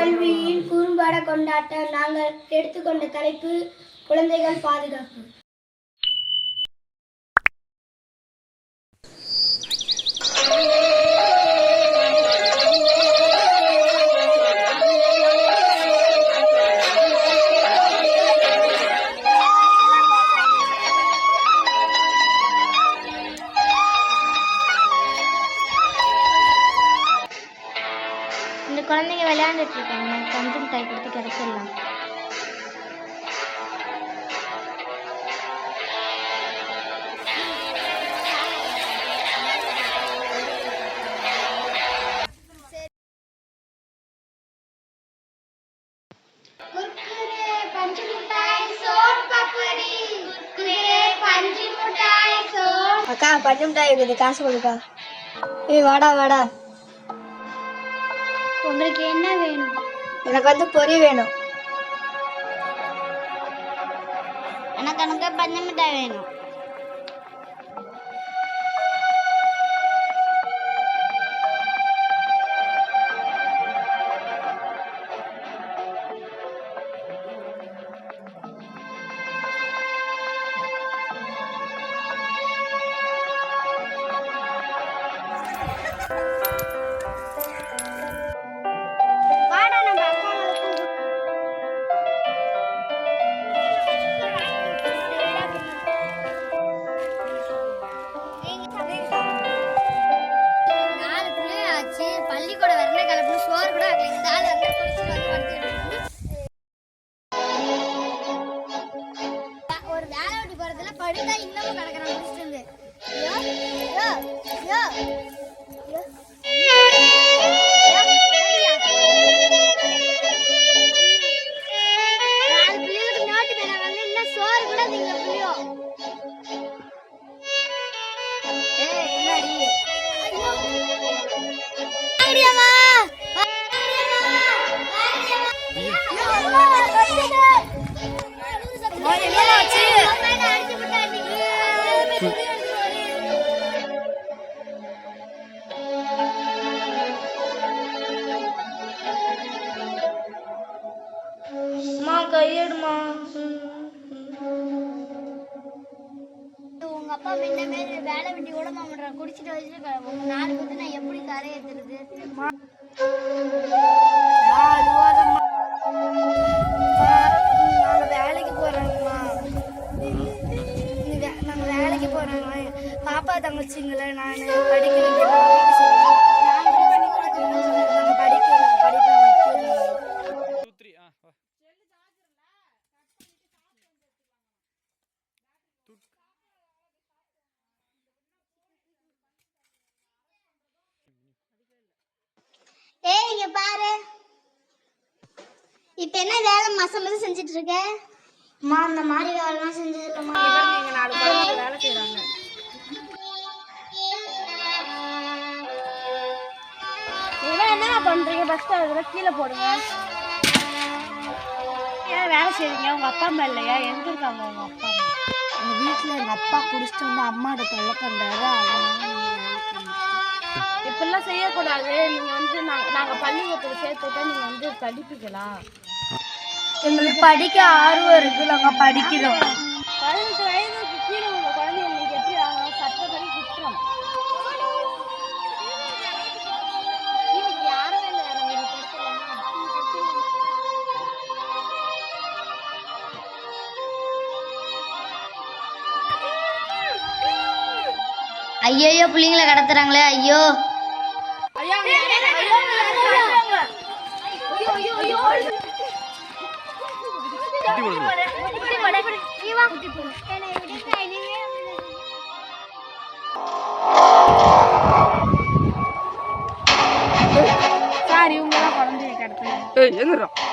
கல்வியின் குறும்பாட கொண்டாட்டம். நாங்கள் எடுத்துக்கொண்ட தலைப்பு குழந்தைகள் பாதுகாப்பு. இந்த குழந்தைங்க விளையாண்டுட்டு இருக்காங்க. பஞ்சு மிட்டாய் கொடுத்து கிடைச்சிடலாம். அக்கா பஞ்சு மிட்டாய் இருக்குது, காசு கொடுக்கா. ஏய் வாடா வாடா. உங்களுக்கு என்ன வேணும்? எனக்கு பொரி வேணும். எனக்கு பஞ்சு மிட்டாய் வேணும். பள்ளிக்கூட வரல கிளம்பி சோறு கூட இந்த ஆள் வந்து குடிச்சிட்டு வந்து ஒரு வேலை விட்டு போறதுல படுத்தா இன்னமும் கிடக்குறான் குடிச்சிட்டு வந்து. நாலு பிள்ளைகளுக்கு நோட்டு பேனா வந்து இன்னும் சோறு கூட திங்க புள்ளியோ. கையெடுமா. உங்க அப்பா முன்ன மேல வேலை வெட்டி கூட மாமன்ற குடிச்சிட்டு வச்சுட்டு உங்க நாலு பேருக்கு நான் எப்படி கரை ஏத்துறது? நாங்க வேலைக்கு போறோங்கம்மா. நாங்க வேலைக்கு போறோங்க. பாப்பா தங்கச்சிங்கள நான் படிக்கிறேன். ஏய் இங்க பாரு. இப்ப என்ன வேலை மசம் மசம் செஞ்சுட்டு இருக்க? அம்மா அந்த மாதிரி வேலைலாம் செஞ்சது இல்லம்மா. இங்க நாலு பேர் வேலை செய்றாங்க. என்ன பண்றீங்க? பஸ் ஸ்டாண்ட்ல கீழே போடுங்க. ஏன் வேலை செய்றீங்க? உங்க அப்பா அம்மா இல்லையா? எங்க இருக்காங்க உங்க அப்பா அம்மா? எங்க வீட்டுல எங்க அப்பா குடிச்சிட்டு வந்து அம்மாட்ட தொல்லை பண்றாரு. இப்பெல்லாம் செய்யக்கூடாது. நீங்க வந்து நாங்க பள்ளிக்கூடத்துல சேர்த்துட்டா நீங்க வந்து படிப்பீங்களா? எங்களுக்கு படிக்க ஆர்வம் இருக்கு, நாங்க படிக்கிறோம். 18 வயதுக்கு கீழே உள்ள குழந்தைங்களுக்கு எப்படி சட்டப்படி குற்றம். யாரும் இல்லை. ஐயோ பிள்ளைங்களை கடத்துறாங்களே. ஐயோ சார் இவங்க குழந்தைய கடத்துறாங்க.